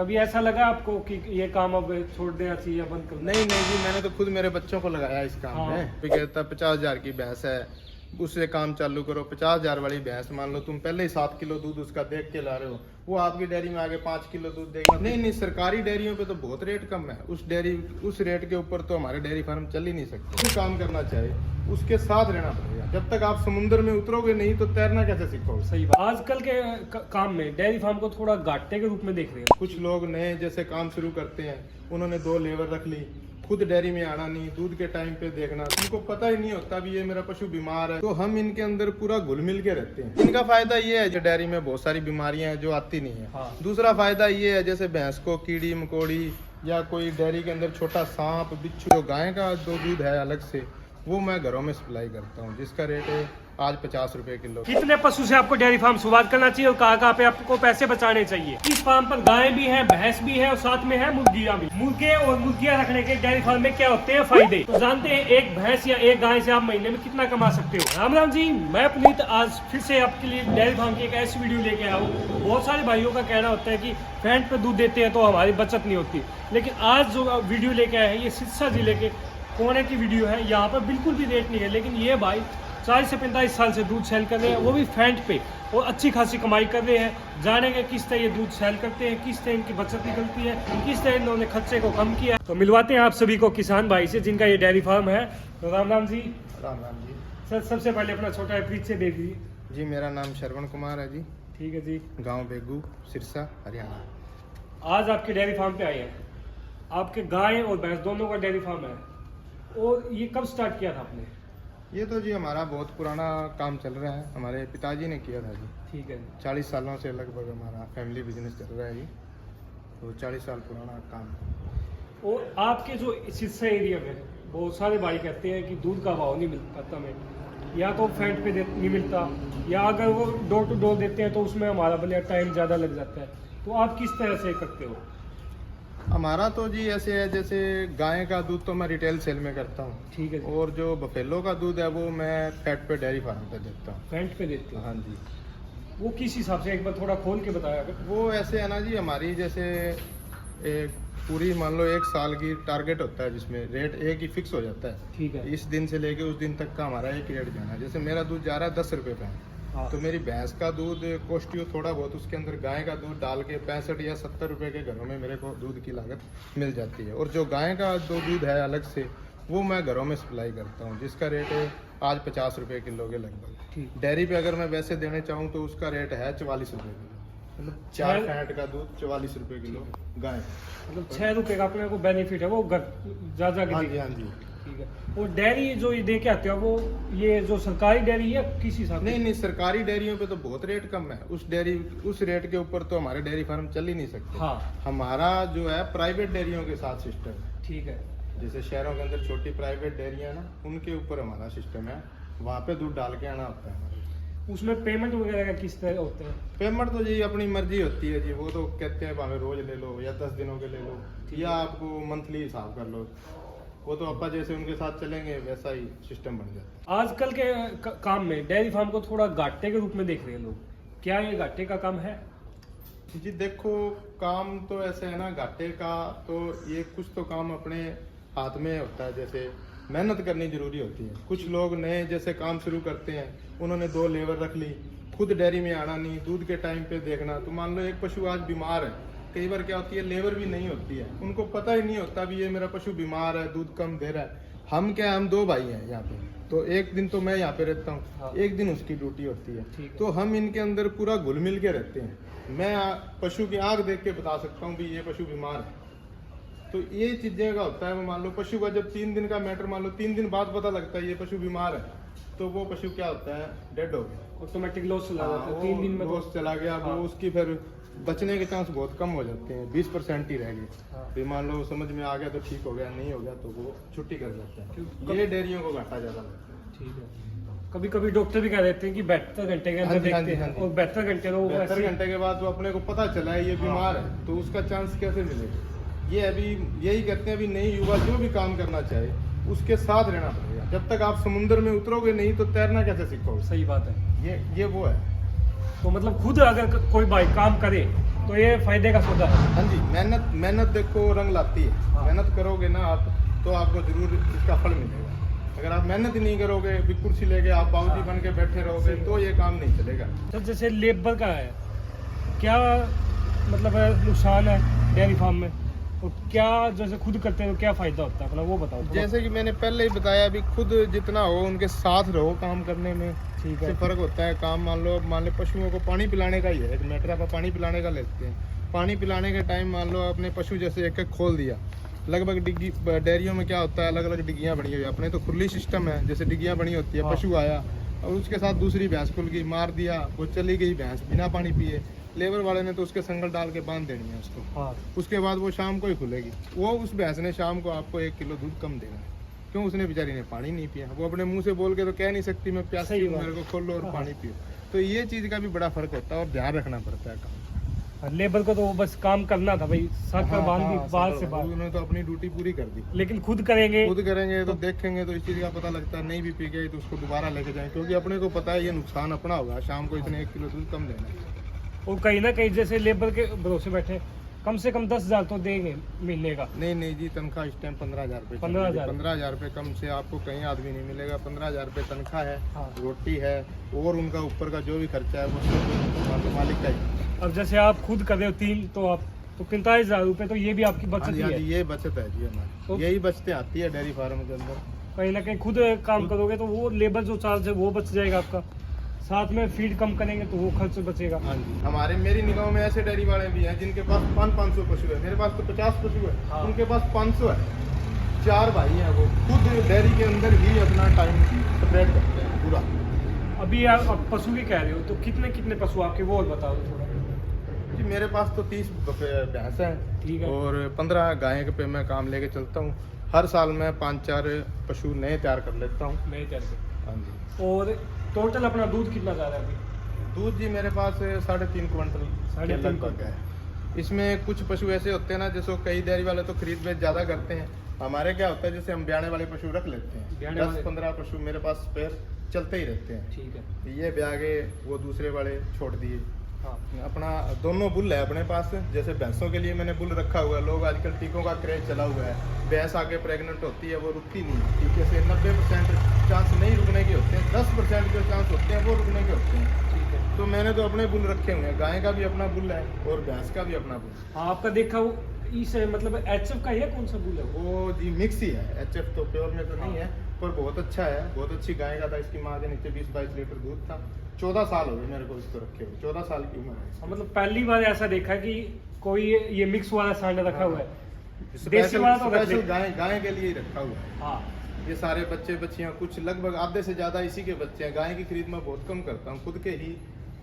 कभी ऐसा लगा आपको कि ये काम अब छोड़ देना चाहिए या बंद कर देना? नहीं नहीं जी, मैंने तो खुद मेरे बच्चों को लगाया इस काम हाँ। में। फिर कहता 50,000 की भैंस है, उससे काम चालू करो। 50,000 वाली भैंस मान लो तुम पहले ही 7 किलो दूध उसका देख के ला रहे हो, वो आपकी डेयरी में आगे 5 किलो दूध देगा। नहीं नहीं, सरकारी डेयरियों पे तो बहुत रेट कम है। उस रेट के ऊपर तो हमारे डेयरी फार्म चल ही नहीं सकते। जो काम करना चाहिए उसके साथ रहना पड़ेगा। जब तक आप समुद्र में उतरोगे नहीं तो तैरना कैसे सीखोगे? सही बात। आजकल के काम में डेयरी फार्म को थोड़ा घाटे के रूप में देख रहे हैं। कुछ लोग नए जैसे काम शुरू करते हैं, उन्होंने 2 लेबर रख ली, खुद डेयरी में आना नहीं, दूध के टाइम पे देखना, उनको पता ही नहीं होता भी ये मेरा पशु बीमार है। तो हम इनके अंदर पूरा घुल मिल के रहते हैं। इनका फायदा ये है जो डेयरी में बहुत सारी बीमारियां हैं जो आती नहीं है। हाँ। दूसरा फायदा ये है जैसे भैंस को कीड़ी मकोड़ी या कोई डेयरी के अंदर छोटा सांप बिच्छू, जो गाय का जो दूध है अलग से, वो मैं घरों में सप्लाई करता हूँ, जिसका रेट है आज 50 रुपए किलो। कितने पशु से आपको डेयरी फार्म शुरुआत करना चाहिए और कहाँ पे आपको पैसे बचाने चाहिए? इस फार्म पर गाय भी है, भैंस भी है और साथ में है मुर्गियां भी। मुर्गे और मुर्गियां रखने के डेयरी फार्म में क्या होते हैं फायदे, तो जानते हैं। एक भैंस या एक गाय से आप महीने में कितना कमा सकते हो। राम राम जी, मैं पुनीत आज फिर से आपके लिए डेयरी फार्म की एक ऐसी वीडियो लेके आया हूँ। बहुत सारे भाइयों का कहना होता है कि फैट पे दूध देते हैं तो हमारी बचत नहीं होती, लेकिन आज जो वीडियो लेके आए हैं ये सिरसा जिले के कोने की वीडियो है। यहाँ पर बिल्कुल भी रेट नहीं है, लेकिन ये भाई 40 से 45 साल से दूध सेल कर रहे हैं, वो भी फैट पे, और अच्छी खासी कमाई कर रहे हैं। जानेंगे किस तरह ये दूध सेल करते हैं, किस तरह इनकी बचत निकलती है, किस तरह इन्होंने खर्चे को कम किया। तो मिलवाते हैं आप सभी को किसान भाई से जिनका ये डेयरी फार्म है। तो राम राम जी। राम राम जी। सर, सबसे पहले अपना छोटा परिचय दे दीजिए। जी, मेरा नाम श्रवण कुमार है जी। ठीक है जी। गाँव बेगू, सिरसा, हरियाणा। आज आपके डेयरी फार्म पे आए हैं। आपके गाय और भैंस दोनों का डेयरी फार्म है, और ये कब स्टार्ट किया था आपने? ये तो जी हमारा बहुत पुराना काम चल रहा है, हमारे पिताजी ने किया था जी। ठीक है। 40 सालों से लगभग हमारा फैमिली बिजनेस चल रहा है जी, तो 40 साल पुराना काम है। और आपके जो सिरसा एरिया में बहुत सारे भाई कहते हैं कि दूध का भाव नहीं मिल पाता हमें, या तो फैट पे नहीं मिलता, या अगर वो डोर टू डोर देते हैं तो उसमें हमारा भले टाइम ज़्यादा लग जाता है। तो आप किस तरह से करते हो? हमारा तो जी ऐसे है, जैसे गाय का दूध तो मैं रिटेल सेल में करता हूँ। ठीक है जी। और जो बफेलो का दूध है वो मैं फैट पे डेयरी फार्म पे देता हूँ। फैट पे देते हो? हाँ जी। वो किस हिसाब से, एक बार थोड़ा खोल के बताया अगर। वो ऐसे है ना जी, हमारी जैसे एक पूरी मान लो 1 साल की टारगेट होता है, जिसमें रेट एक ही फिक्स हो जाता है। ठीक है। इस दिन से लेके उस दिन तक का हमारा एक ही रेट जाना है। जैसे मेरा दूध जा रहा है 10 रुपये पे, हाँ। तो मेरी भैंस का दूध कॉस्टियो थोड़ा बहुत, उसके अंदर गाय का दूध डाल के 65 या 70 रुपये के घरों में मेरे को दूध की लागत मिल जाती है। और जो गाय का जो दूध है अलग से, वो मैं घरों में सप्लाई करता हूँ, जिसका रेट है आज 50 रुपये किलो के लगभग। ठीक। डेयरी पे अगर मैं वैसे देने चाहूँ तो उसका रेट है 44 रुपये किलो, मतलब 4 फैट का दूध 44 रुपये किलो गाय। मतलब 6 रुपये का अपने को बेनिफिट है, वो घर जा जा के हाँ दे- जी, हाँ जी। ठीक है। और डेयरी जो ये दे के आते हो, वो ये जो सरकारी डेयरी है किस हिसाब से? नहीं नहीं, सरकारी डेयरियों पे तो बहुत रेट कम है। उस रेट के ऊपर तो हमारे डेयरी फार्म चल ही नहीं सकते। हाँ। हमारा जो है प्राइवेट डेयरियों के साथ सिस्टम है। ठीक है। जैसे शहरों के अंदर छोटी प्राइवेट डेयरियां ना, उनके ऊपर हमारा सिस्टम है, वहाँ पे दूध डाल के आना होता है। उसमें पेमेंट वगैरह का किस तरह होता है? पेमेंट तो जी अपनी मर्जी होती है जी, वो तो कहते हैं भाਵੇਂ रोज ले लो या 10 दिनों के ले लो, या आपको मंथली हिसाब कर लो। वो तो अपा जैसे उनके साथ चलेंगे वैसा ही सिस्टम बन जाता है। आजकल के काम में डेयरी फार्म को थोड़ा घाटे के रूप में देख रहे हैं लोग। क्या ये घाटे का काम है? जी देखो, काम तो ऐसे है ना, घाटे का तो ये कुछ तो काम अपने हाथ में होता है। जैसे मेहनत करनी जरूरी होती है। कुछ लोग नए जैसे काम शुरू करते हैं, उन्होंने 2 लेबर रख ली, खुद डेयरी में आना नहीं, दूध के टाइम पे देखना। तो मान लो एक पशु आज बीमार है, कई बार क्या होती है लेबर भी नहीं होती है, उनको पता ही नहीं होता भी ये मेरा पशु बीमार है, दूध कम दे रहा है। हम क्या, हम 2 भाई हैं यहाँ पे, तो एक दिन तो मैं यहाँ पे रहता हूँ। हाँ। एक दिन उसकी ड्यूटी होती है। ठीक है। तो हम इनके अंदर पूरा घुल मिल के रहते हैं। मैं पशु की आंख देख के बता सकता हूँ भी ये पशु बीमार है। तो ये चीजें का होता है। वो मान लो पशु का जब 3 दिन का मैटर, मान लो 3 दिन बाद पता लगता है ये पशु बीमार है, तो वो पशु क्या होता है, डेड हो गया, ऑटोमेटिक लॉस चला जाता है। वो 3 दिन में तो- लॉस चला गया। हाँ। वो उसकी फिर बचने के चांस बहुत कम हो जाते हैं, 20% ही रह गए। हाँ। फिर मान लो समझ में आ गया तो ठीक हो गया, नहीं हो गया तो वो छुट्टी कर जाता है। क्यों- ये डेयरियों को घाटा ज्यादा लगता है। ठीक है। कभी कभी डॉक्टर भी कह देते हैं कि 72 घंटे के हाँ अंदर जी, हाँ देखते जी, हैं, हाँ जी। और 72 घंटे तो 72 घंटे के बाद वो अपने को पता चला है ये बीमार है, तो उसका चांस कैसे मिलेगा? ये अभी यही कहते हैं, अभी नई युवा जो भी काम करना चाहे उसके साथ रहना पड़ेगा। जब तक आप समुद्र में उतरोगे नहीं तो तैरना कैसे सीखोगे? सही बात है। ये वो है। तो मतलब खुद अगर कोई भाई काम करे तो ये फायदे का सौदा है। हाँ जी, मेहनत मेहनत देखो रंग लाती है। हाँ। मेहनत करोगे ना आप तो आपको जरूर इसका फल मिलेगा। अगर आप मेहनत ही नहीं करोगे, भी कुर्सी लेके आप बाबूजी बन के बैठे रहोगे तो ये काम नहीं चलेगा। तो जैसे लेबर का है, क्या मतलब नुकसान है डेयरी फार्म में, और क्या जैसे खुद करते हैं तो क्या फायदा होता है अपना वो बताओ थोड़ा। जैसे कि मैंने पहले ही बताया, भी खुद जितना हो उनके साथ रहो काम करने में, ठीक से है। फर्क होता है। काम मान लो पशुओं को पानी पिलाने का ही है, एक मैटर आप पानी पिलाने का लेते हैं। पानी पिलाने के टाइम मान लो अपने पशु जैसे एक एक खोल दिया, लगभग डिग्गी डेयरियों में क्या होता है, अलग अलग डिग्गियाँ बनी हुई है। अपने तो खुली सिस्टम है, जैसे डिग्गियाँ बनी होती है। हाँ। पशु आया और उसके साथ दूसरी भैंस खुल गई, मार दिया, वो चली गई भैंस बिना पानी पिए। लेबर वाले ने तो उसके संगल डाल के बांध देनी है उसको। हाँ। उसके बाद वो शाम को ही खुलेगी। वो उस भैंस ने शाम को आपको 1 किलो दूध कम देना है, क्यों? उसने बेचारी ने पानी नहीं पिया। वो अपने मुंह से बोल के तो कह नहीं सकती मैं प्यासी सही हूँ, बात। मेरे को खोलो और हाँ। पानी पियो। तो ये चीज़ का भी बड़ा फर्क होता है और ध्यान रखना पड़ता है काम। लेबर को तो वो बस काम करना था भाई, सर पर बांध दी बाहर से बाहर, उन्होंने तो अपनी ड्यूटी पूरी कर दी। लेकिन खुद करेंगे खुद करेंगे तो देखेंगे तो इस चीज़ का पता लगता है। नहीं भी पी गए तो उसको दोबारा लेके जाएं, क्योंकि अपने को पता है ये नुकसान अपना होगा। शाम को इतने 1 किलो दूध कम देना है। और कहीं ना कहीं जैसे लेबर के भरोसे बैठे, कम से कम 10,000 तो देंगे महीने का। नहीं जी, तनख्वाह इस टाइम 15,000 रुपये। 15,000 15,000 रुपये कम से आपको कहीं आदमी नहीं मिलेगा। 15,000 रुपये तनख्वाह है, हाँ। रोटी है और उनका ऊपर का जो भी खर्चा है वो सब मालिक का ही। अब जैसे आप खुद कर रहे हो 3, तो आप तो 45,000 रुपये, तो ये भी आपकी हाँ बचत जी, ही हाँ है। जी, ये बचत है जी हमारी। तो- यही बचतें आती है डेयरी फार्म के अंदर। कहीं ना कहीं खुद काम करोगे तो वो लेबर जो चार्ज है वो बच जाएगा आपका, साथ में फीड कम करेंगे तो वो खर्च बचेगा। हाँ जी, मेरी निगाहों में ऐसे डेयरी वाले भी हैं जिनके पास 500 पशु है। मेरे पास तो 50 पशु है। हाँ। उनके पास 500 है। 4 भाई हैं, वो खुद डेयरी के अंदर ही अपना टाइम स्पेंड करते हैं पूरा। अभी आप पशु की कह रहे हो, तो कितने कितने पशु आपके वो और बताओ थोड़ा। जी मेरे पास तो 30 भैंस हैं, ठीक है। और 15 गाय पे मैं काम लेके चलता हूँ। हर साल मैं 5-4 पशु नए तैयार कर लेता हूँ। नहीं चलते। हाँ जी। और टोटल अपना दूध कितना जा रहा है अभी? दूध जी मेरे पास 3.5 क्विंटल के 3.5 लगभग है। इसमें कुछ पशु ऐसे होते हैं ना, जैसे कई डेयरी वाले तो खरीद बेच ज़्यादा करते हैं। हमारे क्या होता है, जैसे हम ब्याने वाले पशु रख लेते हैं। ब्याने वाले- 10-15 पशु मेरे पास स्पेयर चलते ही रहते हैं। ठीक है। ये ब्याह गए, वो दूसरे वाले छोड़ दिए। हाँ। अपना दोनों बुल है अपने पास। जैसे भैंसों के लिए मैंने बुल रखा हुआ है। लोग आजकल टीकों का क्रेज चला हुआ है। भैंस आके प्रेग्नेंट होती है, वो रुकती नहीं। टीके से 90% चांस नहीं रुकने के होते हैं, 10% जो चांस होते हैं वो रुकने के होते हैं। ठीक है। तो मैंने तो अपने बुल रखे हुए हैं। गाय का भी अपना बुल है और भैंस का भी अपना बुल। हाँ, आपका देखा वो इस मतलब HF का ही है, कौन सा बुल है वो? वो जी मिक्स ही है। HF तो प्योर में तो नहीं है, पर बहुत अच्छा है। बहुत अच्छी गाय का था। इसकी माँ के नीचे 20-22 लीटर दूध था। 14 साल हो गए मेरे को इसको रखे हुए। 14 साल की उम्र है। हाँ, मतलब पहली बार ऐसा देखा कि कोई ये मिक्स वाला सांड रखा हुआ है। देसी स्पेशल वाला तो रख स्पेशल ले। गाय के लिए ही रखा हुआ है। हाँ। ये सारे बच्चे बच्चियां कुछ लगभग आधे से ज्यादा इसी के बच्चे हैं। गाय की खरीद मैं बहुत कम करता हूँ, खुद के ही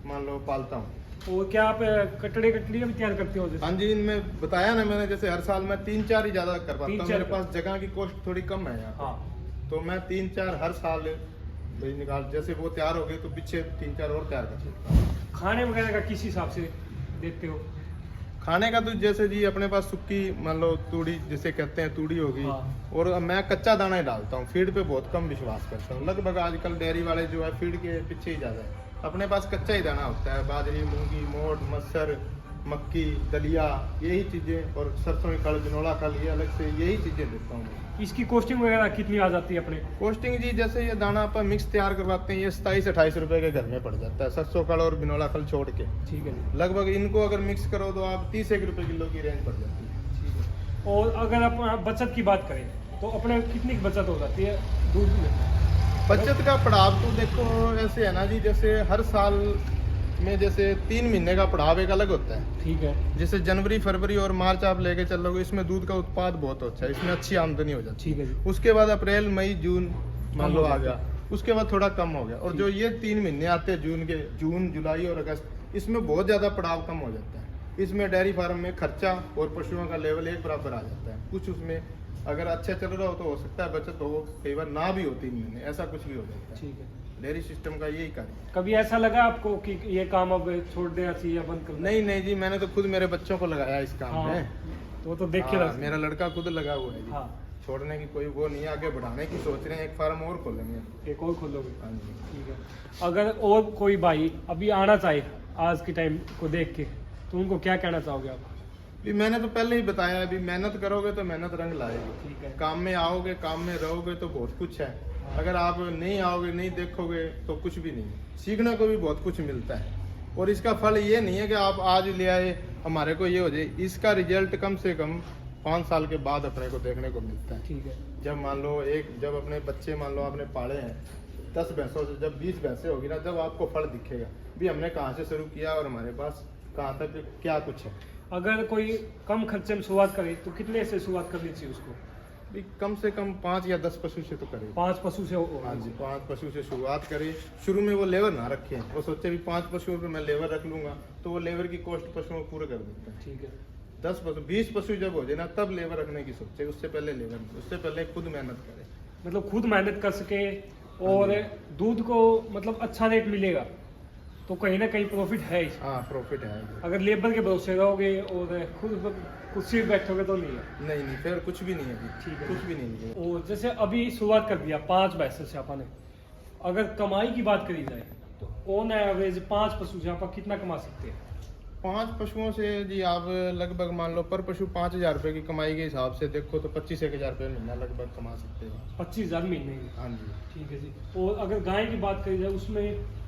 मान लो पालता हूँ। और क्या आप कटड़े भी तैयार करते हो जैसे? हाँ जी, इनमें बताया ना मैंने, जैसे हर साल मैं 3-4 ही ज्यादा कर पाता हूँ। 3-4 मेरे पास जगह की कॉस्ट थोड़ी कम है यहाँ पे। हाँ। तो मैं 3-4 हर साल भाई निकाल, जैसे वो तैयार हो गए तो पीछे 3-4 और तैयार कर सकता हूँ। खाने वगैरह का किस हिसाब से देते हो? खाने का तो जैसे जी अपने पास सुक्की मान लो तूड़ी जिसे कहते हैं, तूड़ी होगी। हाँ। और मैं कच्चा दाना ही डालता हूँ। फीड पे बहुत कम विश्वास करता हूँ। लगभग आजकल डेयरी वाले जो है फीड के पीछे ही ज़्यादा है। अपने पास कच्चा ही दाना होता है। बाजरी, मूंगी, मोट, मसर, मक्की, दलिया, यही चीज़ें, और सरसों की खल, बिनोला खल, ये अलग से यही चीज़ें देता हूँ। इसकी कॉस्टिंग वगैरह कितनी आ जाती है अपने? कॉस्टिंग जी, जैसे ये दाना अपन मिक्स तैयार करवाते हैं, ये 27-28 रुपए के घर में पड़ जाता है, सरसों खल और बिनोला खल छोड़ के। ठीक है जी। लगभग इनको अगर मिक्स करो तो आप 30-1 रुपए किलो की रेंज पड़ जाती है। ठीक है। और अगर आप बचत की बात करें तो अपने कितनी की बचत हो जाती है दूध में? बचत का पड़ाव तो देखो ऐसे है ना जी, जैसे हर साल में जैसे 3 महीने का पड़ाव एक अलग होता है। ठीक है। जैसे जनवरी, फरवरी और मार्च आप लेके चलोगे, इसमें दूध का उत्पाद बहुत अच्छा है, इसमें अच्छी आमदनी हो जाती ठीक है है। जी। उसके बाद अप्रैल, मई, जून मान लो कम हो आ गया, उसके बाद थोड़ा कम हो गया। और जो ये 3 महीने आते हैं जून के, जून, जुलाई और अगस्त, इसमें बहुत ज़्यादा पड़ाव कम हो जाता है। इसमें डेयरी फार्म में खर्चा और पशुओं का लेवल एक बराबर आ जाता है। कुछ उसमें अगर अच्छा चल रहा हो तो हो सकता है बचत हो, कई बार ना भी हो 3 महीने, ऐसा कुछ भी हो जाता है। ठीक है। डेयरी सिस्टम का यही कार्य है। कभी ऐसा लगा आपको कि ये काम अब छोड़ देना चाहिए या बंद कर देना? नहीं जी, मैंने तो खुद मेरे बच्चों को लगाया इस काम हाँ, में। तो वो तो देख के हाँ, रहा। मेरा लड़का खुद लगा हुआ है जी। हाँ। छोड़ने की कोई वो नहीं है, आगे बढ़ाने की सोच रहे हैं। एक फार्म और खोलेंगे। एक और खोलोगे? हाँ जी। ठीक है। अगर और कोई भाई अभी आना चाहे आज के टाइम को देख के, तो उनको क्या कहना चाहोगे आप? भी मैंने तो पहले ही बताया, अभी मेहनत करोगे तो मेहनत रंग लाएगी। ठीक है। काम में आओगे, काम में रहोगे तो बहुत कुछ है। अगर आप नहीं आओगे, नहीं देखोगे तो कुछ भी नहीं। सीखने को भी बहुत कुछ मिलता है, और इसका फल ये नहीं है कि आप आज ले आए हमारे को ये हो जाए। इसका रिजल्ट कम से कम 5 साल के बाद अपने को देखने को मिलता है। ठीक है। जब मान लो जब अपने बच्चे मान लो आपने पाले हैं 10 भैंसों से, जब 20 भैंसें होगी ना, जब आपको फल दिखेगा भी हमने कहाँ से शुरू किया और हमारे पास कहाँ तक क्या कुछ है। अगर कोई कम खर्चे में शुरुआत करे तो कितने से शुरुआत करनी चाहिए उसको? भी कम से कम 5 या 10 पशु से तो करें। 5 पशु से हाँ जी, 5 पशु से शुरुआत करें। शुरू में वो लेबर ना रखें, वो सोचे भी 5 पशुओं पे मैं लेबर रख लूंगा, तो वो लेबर की कॉस्ट पशुओं को पूरा कर देता है। ठीक है। 10 पशु 20 पशु जब हो जाए ना, तब लेबर रखने की सोचे। उससे पहले खुद मेहनत करें। मतलब खुद मेहनत कर सके और दूध को मतलब अच्छा रेट मिलेगा तो कहीं ना कहीं प्रॉफिट है इसमें। हाँ, प्रॉफिट है। अगर लेबर के भरोसे रहोगे और खुद कुर्सी पे बैठोगे तो नहीं है। नहीं, फिर कुछ भी नहीं है। ठीक है। कुछ भी नहीं है। और जैसे अभी शुरुआत कर दिया 5 भैंसों से आपने, अगर कमाई की बात करी जाए तो ऑन एवरेज 5 पशु से आप कितना कमा सकते हैं? 5 पशुओं से जी आप लगभग मान लो पर पशु 5,000 रुपये की कमाई के हिसाब से देखो तो 25,000 रुपये महीना लगभग कमा सकते हो। 25,000 महीने में। हाँ जी। ठीक है जी। और अगर गाय की बात करी जाए उसमें?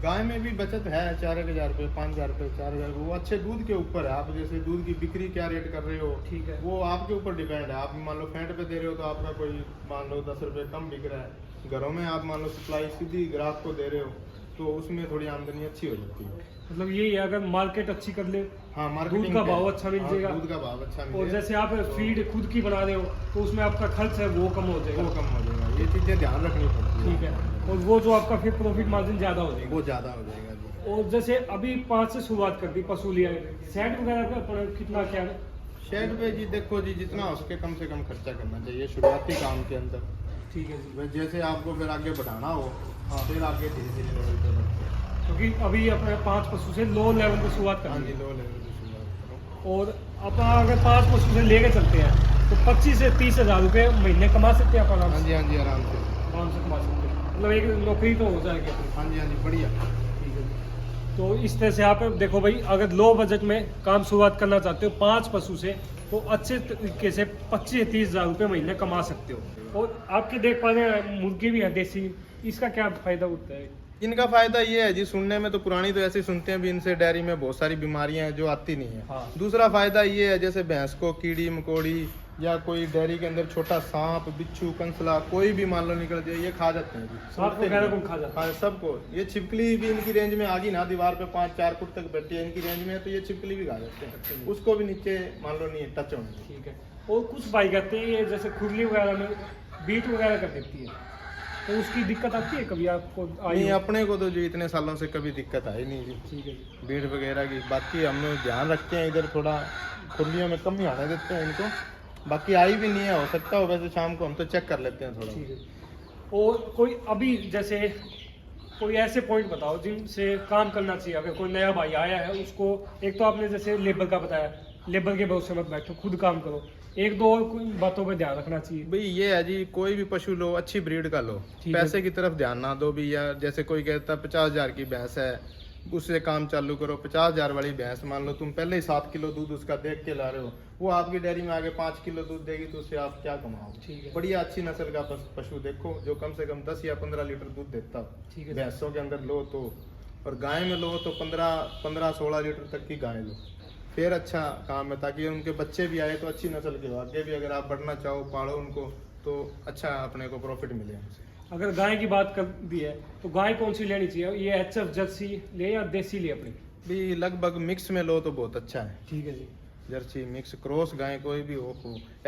गाय में भी बचत है 4,000 रुपये, 5,000 रुपये, 4,000। वो अच्छे दूध के ऊपर है। आप जैसे दूध की बिक्री क्या रेट कर रहे हो, ठीक है, वो आपके ऊपर डिपेंड है। आप मान लो फैट पे दे रहे हो तो आपका कोई मान लो 10 रुपये कम बिक रहा है। घरों में आप मान लो सप्लाई सीधी ग्राहक को दे रहे हो तो उसमें थोड़ी आमदनी अच्छी हो जाती है। मतलब यही है, अगर मार्केट अच्छी कर ले, हाँ, दूध का भाव अच्छा मिल जाएगा। दूध का भाव अच्छा मिल और जाएगा। जैसे आप फीड खुद की बना रहे हो तो उसमें आपका खर्च है वो कम हो जाएगा। वो कम हो जाएगा। ये चीजें ध्यान रखनी पड़ती है। ठीक है। और वो जो आपका फिर प्रॉफिट मार्जिन ज्यादा हो जाएगा। वो ज्यादा हो जाएगा जी। और जैसे अभी 5 से शुरुआत कर दी, पशु लिया, सेट वगैरह का अपना कितना क्या है? शेड पे जी देखो जी, जितना हो सके कम से कम खर्चा करना चाहिए शुरुआती काम के अंदर। ठीक है जी। बस जैसे आपको फिर आगे बढ़ाना हो, हाँ, फिर आगे धीरे धीरे लेवल पे बढ़ते हैं। क्योंकि अभी अपने 5 पशु से लो लेवल पे शुरुआत हाँ करनी जी, है। लो लेवल पे शुरुआत करो। और अपन अगर 5 पशु से लेके चलते हैं तो 25 से 30,000 रुपये महीने कमा सकते हैं अपन। हाँ जी, हाँ जी, आराम से। आराम से कमा सकते हैं। मतलब एक नौकरी तो हो जाएगी अपनी। हाँ जी, हाँ जी, बढ़िया। ठीक है जी। तो इस तरह से आप देखो भाई, अगर लो बजट में काम शुरुआत करना चाहते हो 5 पशु से तो अच्छे तरीके से 25 से 30,000 रुपये महीने कमा सकते हो। और आपके देख पा रहे हैं मुर्गी भी है देसी, इसका क्या फायदा होता है? इनका फायदा ये है जी, सुनने में तो पुरानी तो ऐसे ही सुनते हैं भी इनसे डेयरी में बहुत सारी बीमारियां हैं जो आती नहीं है। हाँ। दूसरा फायदा ये है, जैसे भैंस को कीड़ी मकोड़ी या कोई डेयरी के अंदर छोटा सांप, बिच्छू, कंसला कोई भी मान लो निकल जाए, ये खा जाते हैं जी। सांप वगैरह को खा जाता है। हाँ, सबको। ये छिपकली भी इनकी रेंज में आ गई ना, दीवार पे 5-4 फुट तक बैठी है इनकी रेंज में, तो ये छिपकली भी खा जाते हैं। उसको भी नीचे मान लो नहीं टच होने देते। ठीक है। और कुछ भाई कहते हैं ये जैसे खुरली वगैरह में बीट वगैरह कर देती है, तो उसकी दिक्कत आती है कभी आपको? नहीं, अपने को तो जो इतने सालों से कभी दिक्कत आई नहीं जी। ठीक है जी। भीड़ वगैरह की। बाकी हम लोग ध्यान रखते हैं, इधर थोड़ा खुरलियों में कम ही आने देते हैं इनको। बाकी आई भी नहीं है, हो सकता हो वैसे शाम को हम तो चेक कर लेते हैं थोड़ा। ठीक है। और कोई अभी जैसे कोई ऐसे पॉइंट बताओ जिनसे काम करना चाहिए, अगर कोई नया भाई आया है उसको, एक तो आपने जैसे लेबर का बताया, लेबर के भरोसे मत बैठो, खुद काम करो। एक दो और कोई बातों पे ध्यान रखना चाहिए। भाई ये है जी, कोई भी पशु लो अच्छी ब्रीड का लो, ठीक है। पैसे की तरफ ध्यान ना दो भी। या जैसे कोई कहता है 50,000 की भैंस है, उससे काम चालू करो। 50,000 वाली भैंस मान लो तुम पहले ही 7 किलो दूध उसका देख के ला रहे हो, वो आपकी डेयरी में आगे 5 किलो दूध देगी तो उससे आप क्या कमाओगे? ठीक है। बढ़िया अच्छी नस्ल का पशु देखो जो कम से कम 10 या 15 लीटर दूध देता हो। ठीक है। भैंसों के अंदर लो तो, और गाय में लो तो 15-16 लीटर तक की गाय लो, फिर अच्छा काम है, ताकि उनके बच्चे भी आए तो अच्छी नस्ल के हो। आगे भी अगर आप बढ़ना चाहो, पालो उनको, तो अच्छा अपने को प्रॉफिट मिले हमसे। अगर गाय की बात कर दी है तो गाय कौन सी लेनी चाहिए? ये HF जर्सी ले या देसी ले अपनी? भी लगभग मिक्स में लो तो बहुत अच्छा है। ठीक है जी। जर्सी मिक्स क्रॉस गाय कोई भी हो।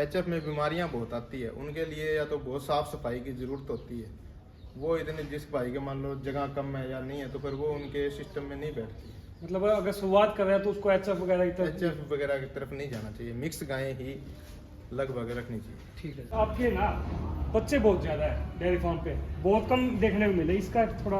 HF में बीमारियां बहुत आती है, उनके लिए या तो बहुत साफ सफाई की जरूरत होती है। वो इतने जिस भाई के मान लो जगह कम है या नहीं है तो फिर वो उनके सिस्टम में नहीं बैठती। मतलब अगर शुरुआत कर रहे हैं तो उसको HF वगैरह की तरफ HF वगैरह की तरफ नहीं जाना चाहिए, मिक्स गायें ही लगभग रखनी चाहिए। ठीक है। आपके ना बच्चे बहुत ज्यादा है डेयरी फार्म पे, बहुत कम देखने को मिले, इसका थोड़ा?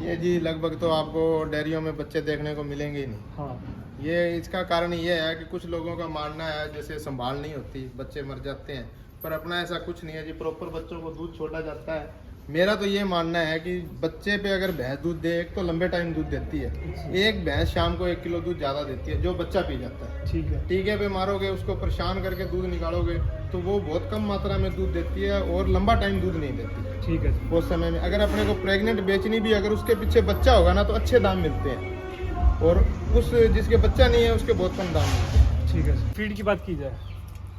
ये जी लगभग तो आपको डेयरियों में बच्चे देखने को मिलेंगे ही नहीं। हाँ। ये इसका कारण ये है कि कुछ लोगों का मानना है जैसे संभाल नहीं होती, बच्चे मर जाते हैं, पर अपना ऐसा कुछ नहीं है जी। प्रॉपर बच्चों को दूध छोड़ा जाता है मेरा तो ये मानना है कि बच्चे पे अगर भैंस दूध दे, एक तो लंबे टाइम दूध देती है, एक भैंस शाम को 1 किलो दूध ज्यादा देती है जो बच्चा पी जाता है। ठीक है। टीके पे मारोगे, उसको परेशान करके दूध निकालोगे तो वो बहुत कम मात्रा में दूध देती है और लंबा टाइम दूध नहीं देती। ठीक है जी। उस समय में अगर अपने को प्रेग्नेंट बेचनी भी, अगर उसके पीछे बच्चा होगा ना तो अच्छे दाम मिलते हैं, और उस जिसके बच्चा नहीं है उसके बहुत कम दाम मिलते हैं। ठीक है। फीड की बात की जाए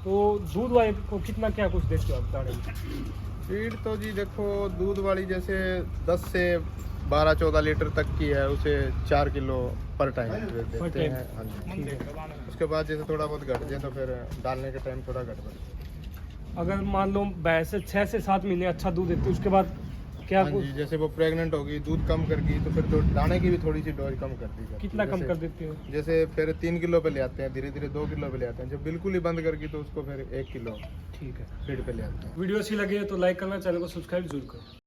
तो दूध वाले को कितना क्या कुछ देते हो आप दाने में? फीड तो जी देखो, दूध वाली जैसे 10 से 12-14 लीटर तक की है, उसे 4 किलो पर टाइम देते हैं। हाँ जी। ठीक है। उसके बाद जैसे थोड़ा बहुत घट जाए तो फिर डालने के टाइम थोड़ा घट जाए। अगर मान लो भैंस 6 से 7 महीने अच्छा दूध देती है, उसके बाद क्या हाँ कुछ जी, जैसे वो प्रेग्नेंट होगी, दूध कम कर गई तो फिर तो दाने की भी थोड़ी सी डोज कम कर दी जाती है। कितना कम जैसे- कर देते हो? जैसे फिर 3 किलो पे ले आते हैं, धीरे धीरे 2 किलो पे ले आते हैं। जब बिल्कुल ही बंद कर गई तो उसको फिर 1 किलो ठीक है। फीड पे ले आते हैं। वीडियो अच्छी लगी है तो लाइक करना, चैनल को सब्सक्राइब जरूर करें।